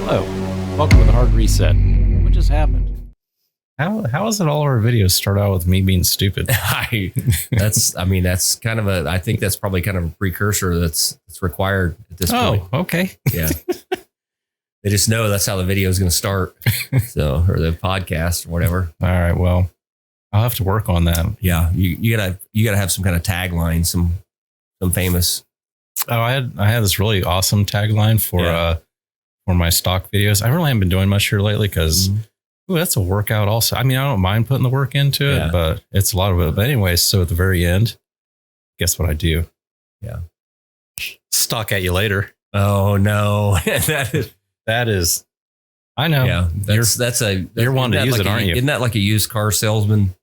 Hello, welcome to the Hard Reset. What just happened? How is it all our videos start out with me being stupid? I think that's probably kind of a precursor that's required at this point. Oh, okay. Yeah. They just know that's how the video is going to start. So, or the podcast or whatever. All right. Well, I'll have to work on that. Yeah. You gotta have some kind of tagline, some famous. Oh, I had this really awesome tagline for my stock videos. I really haven't been doing much here lately because that's a workout also. I mean, I don't mind putting the work into it, but it's a lot of it. But anyways, so at the very end, guess what I do? Yeah. Stock at you later. Oh no. That is, I know. Yeah. You're one to use it, aren't you? Isn't that like a used car salesman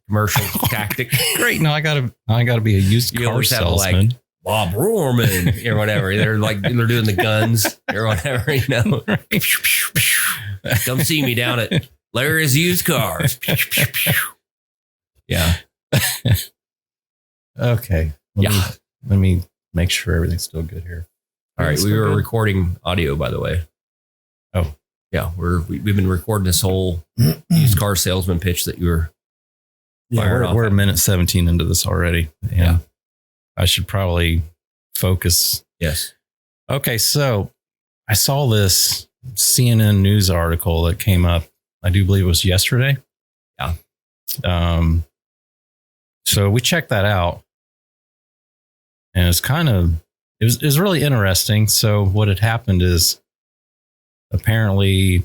commercial tactic? Great. No, I gotta be a used car salesman. Like Bob Rohrman or whatever. They're doing the guns or whatever, you know. Come see me down at Larry's Used Cars. Yeah. Okay. Let me make sure everything's still good here. All right. We were recording audio, by the way. Oh. Yeah. We've been recording this whole used car salesman pitch that you were firing off. We're a minute 17 into this already. Yeah. I should probably focus. Yes. Okay. So I saw this CNN news article that came up. I do believe it was yesterday. Yeah. So we checked that out and it was really interesting. So what had happened is apparently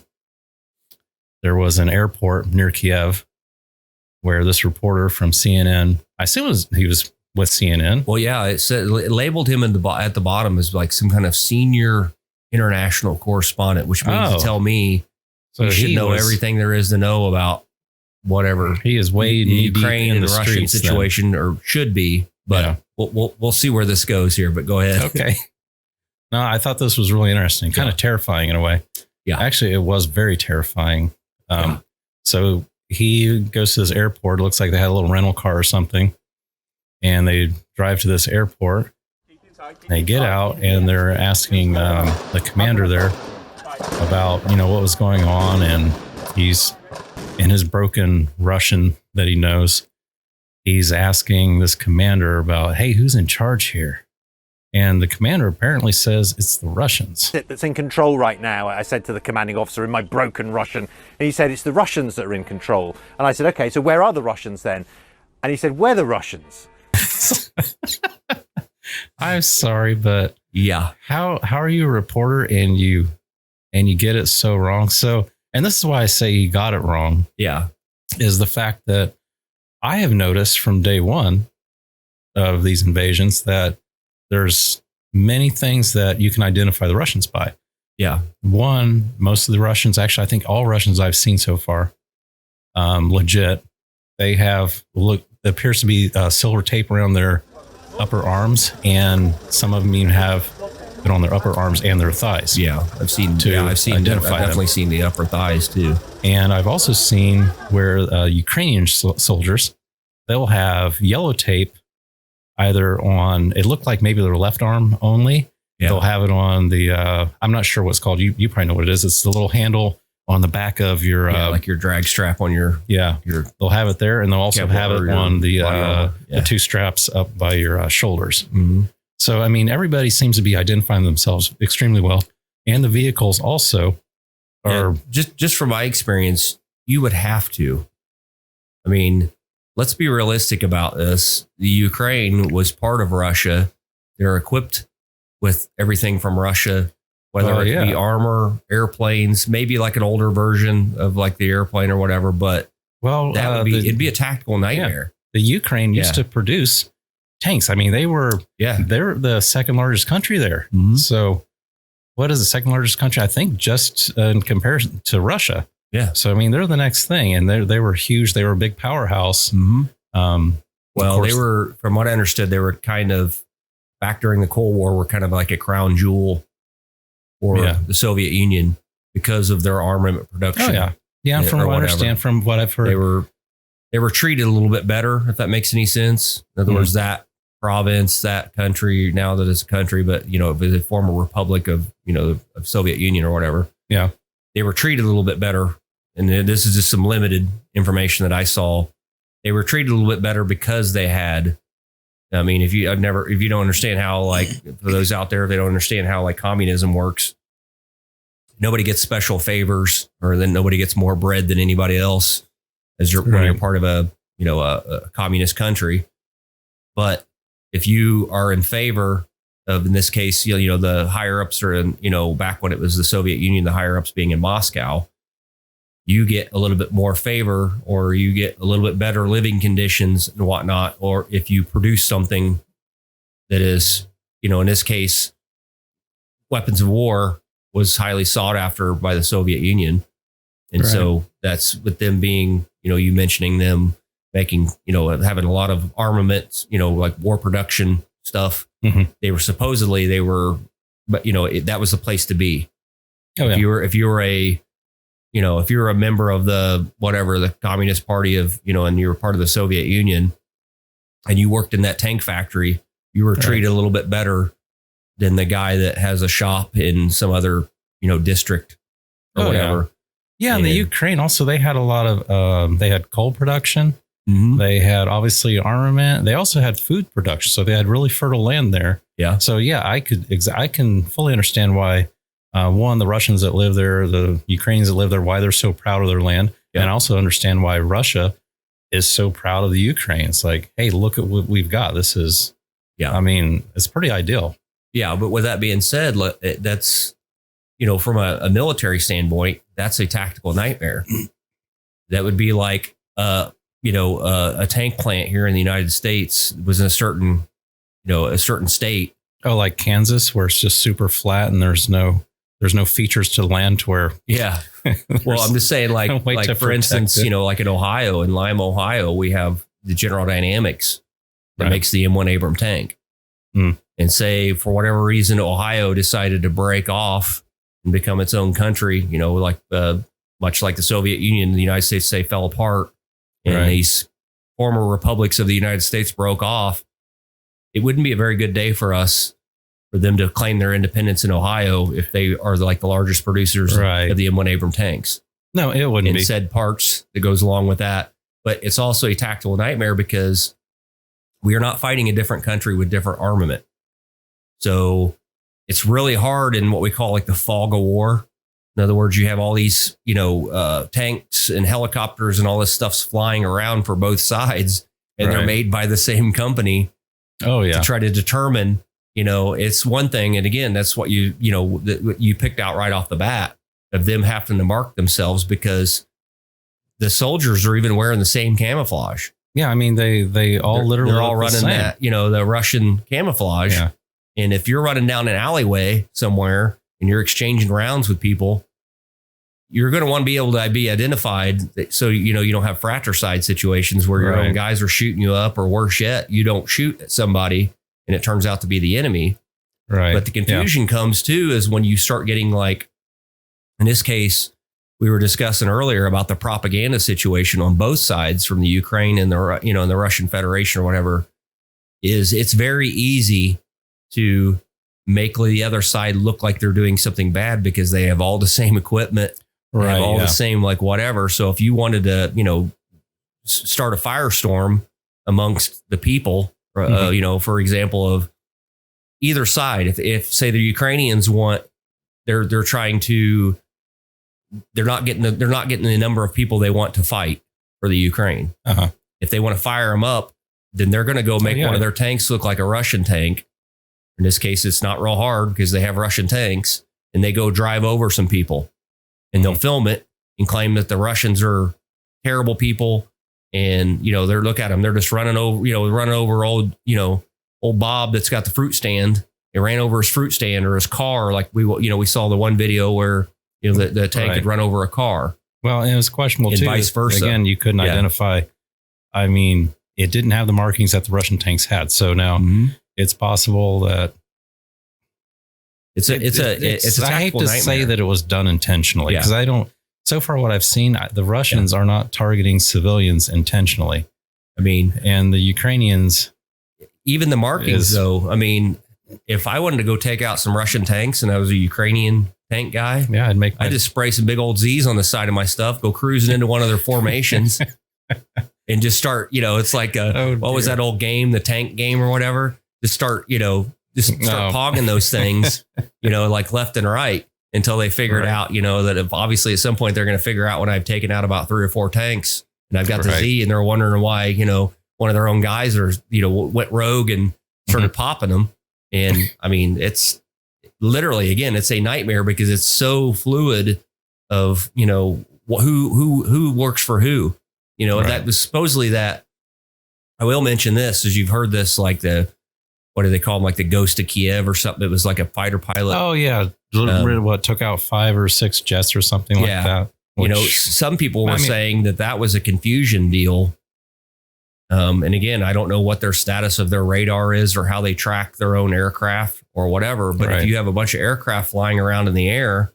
there was an airport near Kiev where this reporter from CNN, I assume he was with CNN. Well, yeah, it labeled him at the bottom as like some kind of senior international correspondent, which means to tell me so he should know everything there is to know about whatever he is way in Ukraine and the Russian situation, then. Or should be. But we'll see where this goes here. But go ahead. Okay. No, I thought this was really interesting, kind of terrifying in a way. Yeah, actually, it was very terrifying. So he goes to this airport. It looks like they had a little rental car or something. And they drive to this airport. They get out and they're asking the commander there about, what was going on. And he's in his broken Russian that he knows. He's asking this commander about, hey, who's in charge here? And the commander apparently says it's the Russians. That's in control right now, I said to the commanding officer in my broken Russian. And he said, it's the Russians that are in control. And I said, okay, so where are the Russians then? And he said, we're the Russians. I'm sorry, but yeah, how are you a reporter and you get it so wrong? So, and this is why I say you got it wrong. Yeah, is the fact that I have noticed from day one of these invasions that there's many things that you can identify the Russians by. Yeah, one, most of the Russians, actually, I think all Russians I've seen so far, legit, they have appears to be silver tape around their upper arms, and some of them even have it on their upper arms and their thighs. Yeah, I've definitely seen the upper thighs too. And I've also seen where Ukrainian soldiers, they'll have yellow tape either on, it looked like maybe their left arm only. Yeah. They'll have it on the, I'm not sure what it's called. You probably know what it is. It's the little handle on the back of your like your drag strap on your they'll have it there, and they'll also have it on the two straps up by your shoulders. Mm-hmm. So I mean, everybody seems to be identifying themselves extremely well, and the vehicles also are just from my experience, you would have to. I mean, let's be realistic about this. The Ukraine was part of Russia. They're equipped with everything from Russia. Whether it be armor, airplanes, maybe like an older version of like the airplane or whatever, but it'd be a tactical nightmare. The Ukraine used to produce tanks. I mean, they're the second largest country there. Mm-hmm. So what is the second largest country? I think just in comparison to Russia. Yeah. So, I mean, they're the next thing, and they were huge. They were a big powerhouse. Mm-hmm. They were, from what I understood, they were kind of back during the Cold War, were kind of like a crown jewel for the Soviet Union because of their armament production. Oh, yeah. Yeah. And from what I understand, from what I've heard, they were treated a little bit better, if that makes any sense. In other words, that province, that country, now that it's a country, but, it was a former republic of, of Soviet Union or whatever. Yeah. They were treated a little bit better. And this is just some limited information that I saw. They were treated a little bit better because they had, I mean, if you don't understand how, like, for those out there, if they don't understand how like communism works, nobody gets special favors, or then nobody gets more bread than anybody else as when you're part of a communist country. But if you are in favor of, in this case, the higher ups are in, back when it was the Soviet Union, the higher ups being in Moscow, you get a little bit more favor, or you get a little bit better living conditions and whatnot. Or if you produce something that is, in this case, weapons of war was highly sought after by the Soviet Union. And so that's with them being, you mentioning them making, having a lot of armaments, like war production stuff. Mm-hmm. They were, but that was the place to be. Oh, yeah. If you were a member of the Communist Party of, and you were part of the Soviet Union and you worked in that tank factory, you were treated a little bit better than the guy that has a shop in some other, district or whatever. Yeah. In the Ukraine also, they had a lot of, they had coal production. Mm-hmm. They had obviously armament. They also had food production. So they had really fertile land there. Yeah. So yeah, I can fully understand why, the Russians that live there, the Ukrainians that live there, why they're so proud of their land. Yeah. And I also understand why Russia is so proud of the Ukraine. It's like, hey, look at what we've got. This is, I mean, it's pretty ideal. Yeah. But with that being said, that's, from a military standpoint, that's a tactical nightmare. That would be like, a tank plant here in the United States was in a certain state. Oh, like Kansas, where it's just super flat and there's no features to land to where. Yeah. Well, I'm just saying, like for instance, like in Ohio, in Lima, Ohio, we have the General Dynamics that makes the M1 Abram tank. Mm. And say for whatever reason, Ohio decided to break off and become its own country, much like the Soviet Union, the United States, say, fell apart. And these former republics of the United States broke off. It wouldn't be a very good day for them to claim their independence in Ohio if they are like the largest producers of the M1 Abram tanks. No, it wouldn't be. Said parts that goes along with that. But it's also a tactical nightmare because we are not fighting a different country with different armament. So it's really hard in what we call like the fog of war. In other words, you have all these, tanks and helicopters and all this stuff's flying around for both sides, and they're made by the same company. Oh, yeah. To try to determine, it's one thing. And again, that's what you picked out right off the bat of them having to mark themselves because the soldiers are even wearing the same camouflage. Yeah. I mean, they're all running that, the Russian camouflage. Yeah. And if you're running down an alleyway somewhere and you're exchanging rounds with people, you're going to want to be able to be identified. So, you don't have fratricide situations where your own guys are shooting you up, or worse yet, you don't shoot at somebody and it turns out to be the enemy. Right. But the confusion comes too, is when you start getting like, in this case, we were discussing earlier about the propaganda situation on both sides from the Ukraine and the Russian Federation or whatever. It's very easy to make the other side look like they're doing something bad because they have all the same equipment, have all the same like whatever. So if you wanted to, start a firestorm amongst the people, for example, of either side, if say the Ukrainians they're not getting the number of people they want to fight for the Ukraine. Uh-huh. If they want to fire them up, then they're going to go make one of their tanks look like a Russian tank. In this case, it's not real hard because they have Russian tanks, and they go drive over some people and they'll film it and claim that the Russians are terrible people. And, they're look at them. They're just running over old Bob that's got the fruit stand. They ran over his fruit stand or his car. Like we saw the one video where, the tank had run over a car. Well, and it was questionable and too. Vice versa. Again, you couldn't identify. I mean, it didn't have the markings that the Russian tanks had. So now it's possible that it's a I hate to nightmare. say that it was done intentionally because so far what I've seen, the Russians are not targeting civilians intentionally. I mean, and the Ukrainians, even the markings though, I mean, if I wanted to go take out some Russian tanks and I was a Ukrainian tank guy, Yeah, I'd just spray some big old Z's on the side of my stuff, go cruising into one of their formations and just start, it's like, what was that old game, the tank game or whatever? Just start, start pogging those things, like left and right until they figure it out, that if obviously at some point they're going to figure out when I've taken out about 3 or 4 tanks and I've got the Z and they're wondering why, one of their own guys are, went rogue and started popping them. And I mean, it's literally, again, it's a nightmare because it's so fluid of, who works for who, that was supposedly that. I will mention this as you've heard this, like what do they call them? Like the Ghost of Kiev or something. It was like a fighter pilot. Oh yeah. What took out 5 or 6 jets or something like that. Which, some people were saying that was a confusion deal. And again, I don't know what their status of their radar is or how they track their own aircraft or whatever. But if you have a bunch of aircraft flying around in the air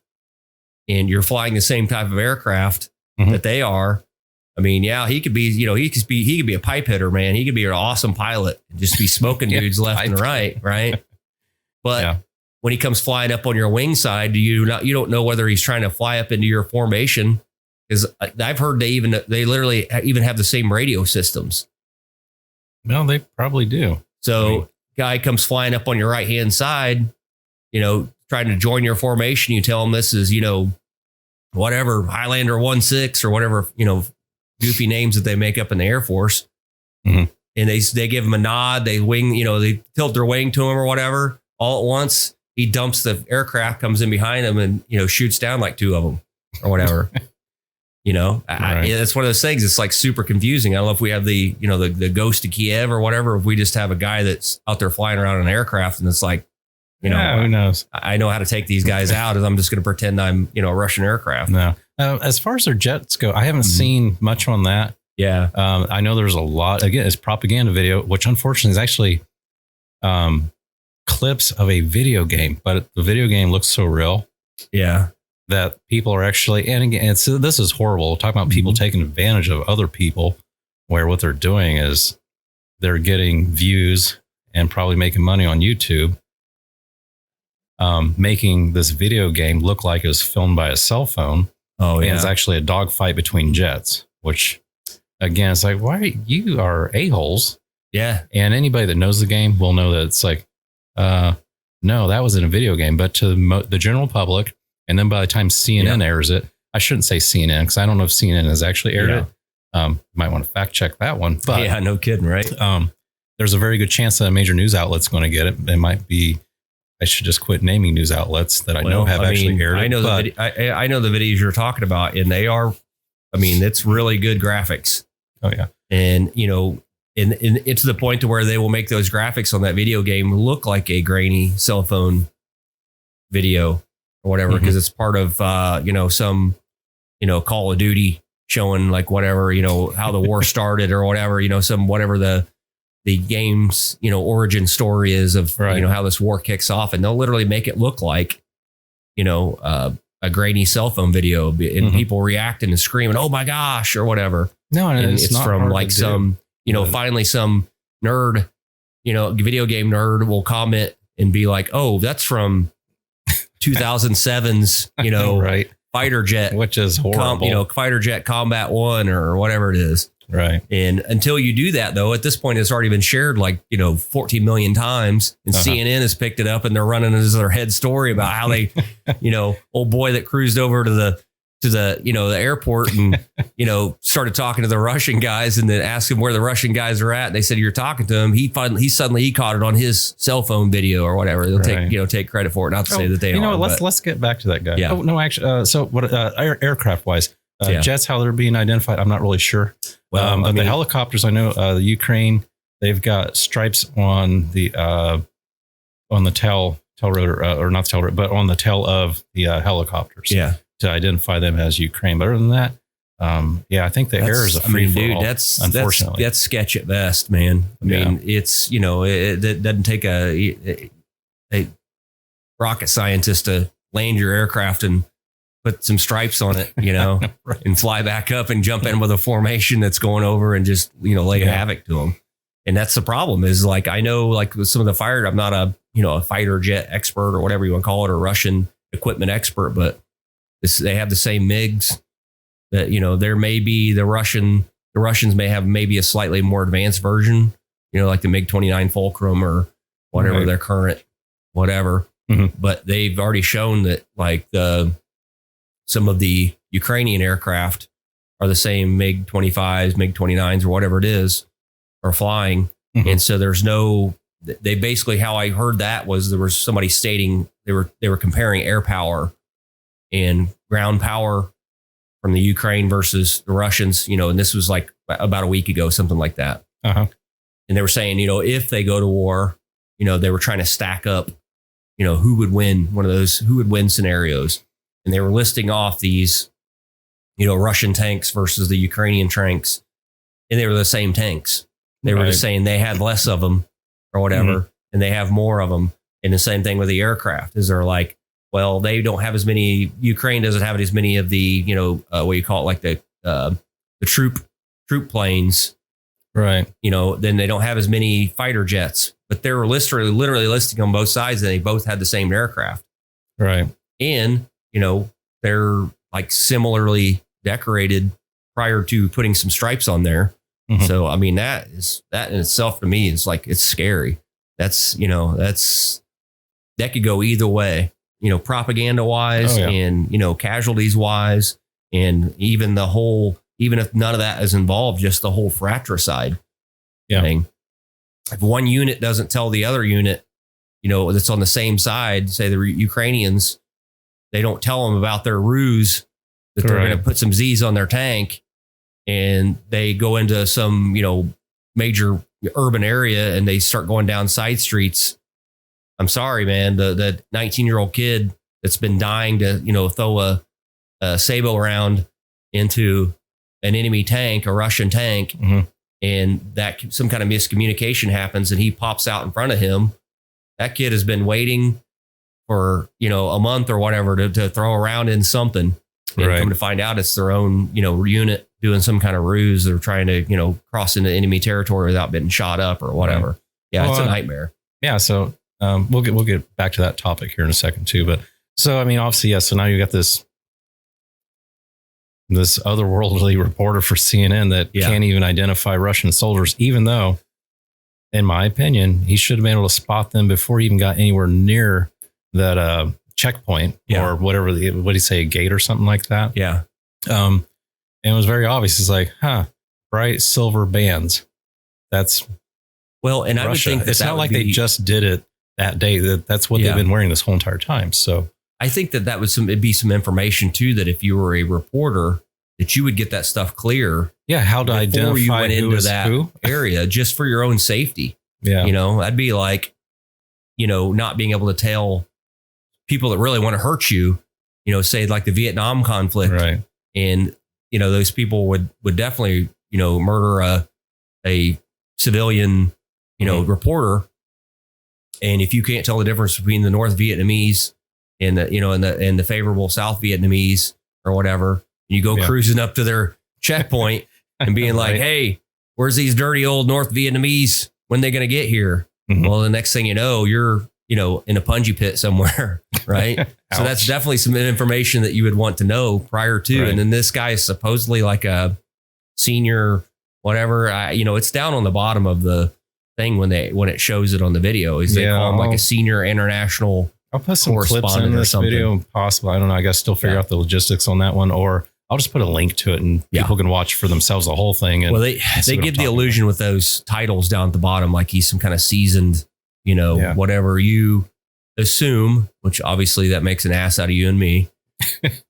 and you're flying the same type of aircraft that they are, I mean, yeah, he could be, he could be a pipe hitter, man. He could be an awesome pilot and just be smoking dudes left and right. But when he comes flying up on your wing side, you don't know whether he's trying to fly up into your formation, because I've heard they literally even have the same radio systems. Well, they probably do. So guy comes flying up on your right hand side, trying to join your formation. You tell him this is, whatever, Highlander 1-6 or whatever, goofy names that they make up in the Air Force. And they give him a nod. They wing, they tilt their wing to him or whatever. All at once, he dumps the aircraft, comes in behind him and, shoots down like 2 of them or whatever. It's one of those things. It's like super confusing. I don't know if we have the Ghost of Kiev or whatever. If we just have a guy that's out there flying around in an aircraft and it's like, who knows? I know how to take these guys out, and I'm just going to pretend I'm, a Russian aircraft. No. As far as their jets go, I haven't seen much on that. Yeah. I know there's a lot. Again, it's propaganda video, which unfortunately is actually clips of a video game, but the video game looks so real. Yeah. That people are actually, and again, so this is horrible. Talking about people taking advantage of other people, where what they're doing is they're getting views and probably making money on YouTube, making this video game look like it was filmed by a cell phone. Oh, yeah. And it's actually a dogfight between jets, which again, it's like, why you are a-holes. Yeah. And anybody that knows the game will know that it's like, no, that was in a video game, but to the general public. And then by the time CNN airs it, I shouldn't say CNN because I don't know if CNN has actually aired it. You might want to fact check that one. But yeah, no kidding, right? There's a very good chance that a major news outlet's going to get it. It might be, I should just quit naming news outlets that I know have actually aired it. I know the videos you're talking about, and they are, it's really good graphics. Oh yeah. And, and it's to the point to where they will make those graphics on that video game look like a grainy cell phone video or whatever, because it's part of, some, Call of Duty showing like whatever, how the war started or whatever, whatever the game's, origin story is of, how this war kicks off. And they'll literally make it look like, a grainy cell phone video and people reacting and screaming, oh my gosh, or whatever. No, and it's from like some, finally some nerd, video game nerd will comment and be like, oh, that's from 2007's, fighter jet, which is horrible, fighter jet combat 1 or whatever it is. Right. And until you do that, though, at this point, it's already been shared like, 14 million times, and CNN has picked it up and they're running as their head story about how they, old boy that cruised over to the the airport and, started talking to the Russian guys and then asked him where the Russian guys are at. And they said, you're talking to him. He suddenly caught it on his cell phone video or whatever. They'll take credit for it. Not to say that they are. Let's get back to that guy. Yeah. Oh, no, actually. So what, aircraft wise, jets, how they're being identified, I'm not really sure. Well, the helicopters, I know, the Ukraine, they've got stripes on the tail rotor, or not the tail rotor, but on the tail of the helicopters. Yeah. To identify them as Ukraine. But other than that, I think the air is a free for all. Unfortunately, that's sketch at best, man. I mean, it's it doesn't take a rocket scientist to land your aircraft and put some stripes on it, right. And fly back up and jump in with a formation that's going over and just lay havoc to them. And that's the problem. Is like I know like with some of the fire. I'm not a a fighter jet expert or whatever you want to call it, or Russian equipment expert, but they have the same MiGs that, there may be the Russians may have maybe a slightly more advanced version, like the MiG-29 Fulcrum or whatever their current, whatever. But they've already shown that like some of the Ukrainian aircraft are the same MiG-25s, MiG-29s, or whatever it is, are flying. And so they basically, how I heard that was there was somebody stating they were comparing air power and ground power from the Ukraine versus the Russians, and this was like about a week ago, something like that. And they were saying, if they go to war, they were trying to stack up, who would win who would win scenarios. And they were listing off these, Russian tanks versus the Ukrainian tanks. And they were the same tanks. They were just saying they had less of them or whatever, and they have more of them. And the same thing with the aircraft is they're like, well, they don't have as many. Ukraine doesn't have as many of the, what you call it, like the troop planes, right? Then they don't have as many fighter jets. But they're literally listing on both sides, and they both had the same aircraft, right? And they're like similarly decorated prior to putting some stripes on there. So I mean, that in itself to me is like, it's scary. That could go either way. Propaganda wise, and, casualties wise, and even if none of that is involved, just the whole fratricide thing. If one unit doesn't tell the other unit, that's on the same side, say the Ukrainians, they don't tell them about their ruse that they're going to put some Z's on their tank, and they go into some, major urban area and they start going down side streets. I'm sorry, man. The 19-year-old kid that's been dying to, throw a Sabo round into an enemy tank, a Russian tank, and that some kind of miscommunication happens and he pops out in front of him. That kid has been waiting for, a month or whatever to throw around in something. And come to find out it's their own, unit doing some kind of ruse. They're trying to, cross into enemy territory without being shot up or whatever. Yeah, it's a nightmare. Yeah. So we'll get back to that topic here in a second too. But so, I mean, obviously, yes. So now you got this otherworldly reporter for CNN that can't even identify Russian soldiers, even though, in my opinion, he should have been able to spot them before he even got anywhere near that checkpoint or whatever. What do you say, a gate or something like that? Yeah. And it was very obvious. It's like, bright silver bands. That's well, and Russia. I would think it's not like they just did it that day. That's what they've been wearing this whole entire time. So I think that was it'd be some information too, that if you were a reporter, that you would get that stuff clear. Yeah. How to identify you went into that area just for your own safety. Yeah. That'd be like, not being able to tell people that really want to hurt you, say like the Vietnam conflict. Right. And, those people would definitely, murder a civilian, reporter. And if you can't tell the difference between the North Vietnamese and the favorable South Vietnamese or whatever, you go cruising up to their checkpoint and being like, hey, where's these dirty old North Vietnamese? When they going to get here? Well, the next thing you know, you're, in a punji pit somewhere. Right. So that's definitely some information that you would want to know prior to. And then this guy is supposedly like a senior, whatever, it's down on the bottom of the thing when it shows it on the video is they call him like a senior international. I'll put some clips in this video possible. I don't know. I got to still figure out the logistics on that one, or I'll just put a link to it and people can watch for themselves the whole thing. And they give the illusion with those titles down at the bottom, like he's some kind of seasoned, whatever you assume, which obviously that makes an ass out of you and me.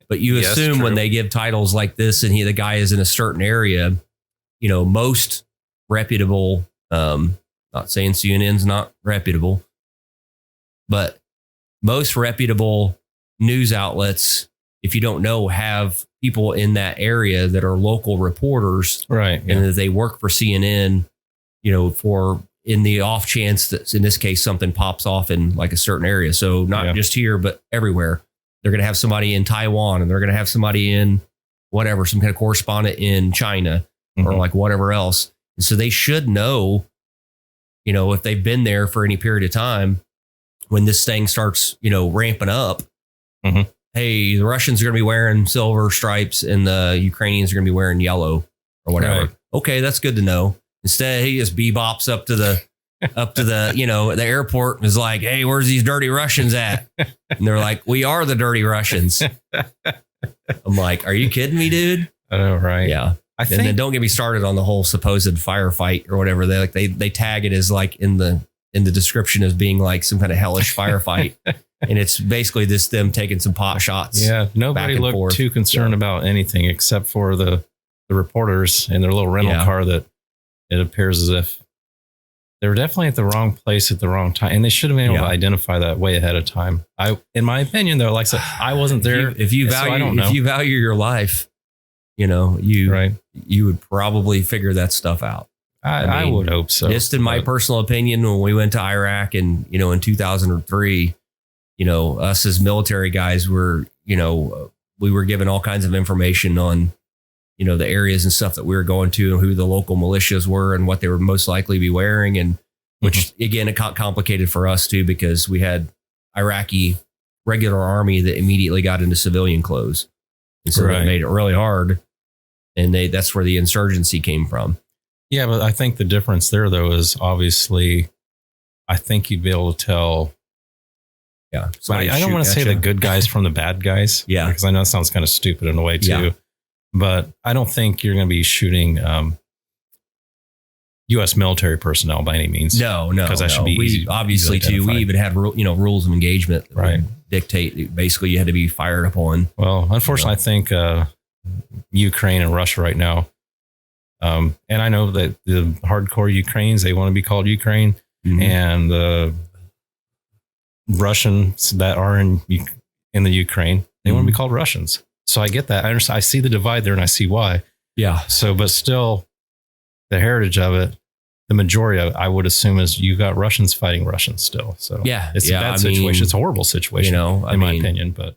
But you assume when they give titles like this and the guy is in a certain area, most reputable, not saying CNN's not reputable, but most reputable news outlets, if you don't know, have people in that area that are local reporters, right? And that they work for CNN, for in the off chance that in this case something pops off in like a certain area. So not just here, but everywhere. They're going to have somebody in Taiwan, and they're going to have somebody in whatever, some kind of correspondent in China or like whatever else. And so they should know, if they've been there for any period of time, when this thing starts, ramping up, Mhm. hey, the Russians are going to be wearing silver stripes and the Ukrainians are going to be wearing yellow or whatever. Right. Okay, that's good to know. Instead, he just bebops up to the the airport and is like, hey, where's these dirty Russians at? And they're like, we are the dirty Russians. I'm like, are you kidding me, dude? I know, right? Yeah. I And then think don't get me started on the whole supposed firefight or whatever. They tag it as like in the description as being like some kind of hellish firefight. And it's basically just them taking some pot shots. yeah, nobody and looked forth. too concerned about anything except for the reporters in their little rental Yeah. car that it appears as if they were definitely at the wrong place at the wrong time. And they should have been able Yeah. to identify that way ahead of time. In my opinion, though, like I said, I wasn't there. If you so I value don't know. if you value your life, Right. you would probably figure that stuff out. I mean, would hope so. Just in my but- personal opinion, when we went to Iraq and, in 2003, us as military guys were, we were given all kinds of information on, the areas and stuff that we were going to and who the local militias were and what they would most likely be wearing. And which again, it got complicated for us too, because we had Iraqi regular army that immediately got into civilian clothes. And so that Right. made it really hard. And that's where the insurgency came from. Yeah, but I think the difference there, though, is obviously, I think you'd be able to tell. Yeah. I don't want to say the good guys from the bad guys. Yeah. Because I know it sounds kind of stupid in a way, too. Yeah. But I don't think you're going to be shooting U.S. military personnel by any means. No. Because that should be easy. Obviously, easy to too, we identify. even had rules of engagement that Right. would dictate basically you had to be fired upon. Well, unfortunately, I think Ukraine and Russia right now, and I know that the hardcore Ukrainians, they want to be called Ukraine, Mhm. and the Russians that are in the Ukraine, they want to be called Russians. So I get that. I understand. I see the divide there, and I see why. Yeah. So, but still, the heritage of it, the majority of it, I would assume is you got Russians fighting Russians still. So Yeah. it's a Yeah, bad I situation. mean, it's a horrible situation, I in my mean, opinion. But